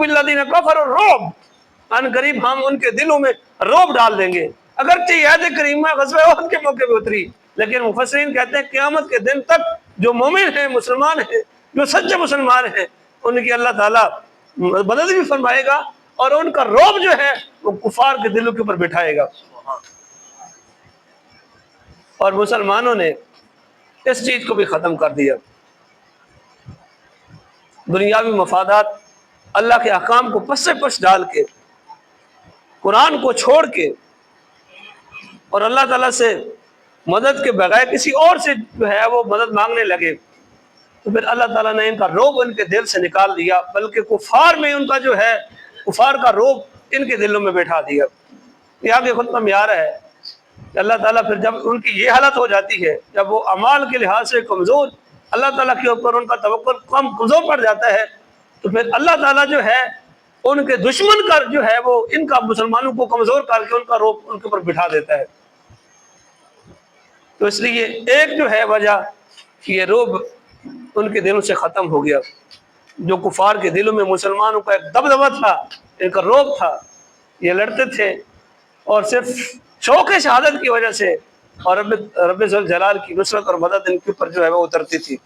बिल्लज़ीना कफ़रू रुब, अन करीब हम उनके दिलों में रोब डाल देंगे। अगरचे ये आयत करीमा ग़ज़वा उहद के मौके पे उतरी, लेकिन मुफस्सिरीन कहते हैं क़यामत के दिन तक जो मोमिन हैं, मुसलमान हैं, जो सच्चे मुसलमान हैं, उनकी अल्लाह ताला मदद भी फरमाएगा और उनका रोब जो है वो कुफार के दिलों के ऊपर बिठाएगा। और मुसलमानों ने इस चीज़ को भी ख़त्म कर दिया। दुनियावी मफादात, अल्लाह के अहकाम को पस से पस डाल के, कुरान को छोड़ के और अल्लाह ताला से मदद के बगैर किसी और से जो है वो मदद मांगने लगे, तो फिर अल्लाह ताला ने इनका रोब इनके दिल से निकाल दिया, बल्कि कुफार में उनका जो है कुफार का रोब इनके दिलों में बैठा दिया। ये आगे खुतबा में आ रहा है कि अल्लाह ताला फिर जब उनकी ये हालत हो जाती है, जब वो अमाल के लिहाज से कमज़ोर, अल्लाह ताला के ऊपर उनका तवक्कुल कमज़ोर पड़ जाता है, तो फिर अल्लाह ताला जो है उनके दुश्मन का जो है वो इनका मुसलमानों को कमज़ोर करके उनका रोब उनके ऊपर बिठा देता है। तो इसलिए एक जो है वजह कि ये रोब उनके दिलों से ख़त्म हो गया। जो कुफार के दिलों में मुसलमानों का एक दबदबा था, इनका रोब था, ये लड़ते थे और सिर्फ शौक़ शहादत की वजह से और रब ज़ुल जलाल की नुसरत और मदद इनके ऊपर जो है वो उतरती थी।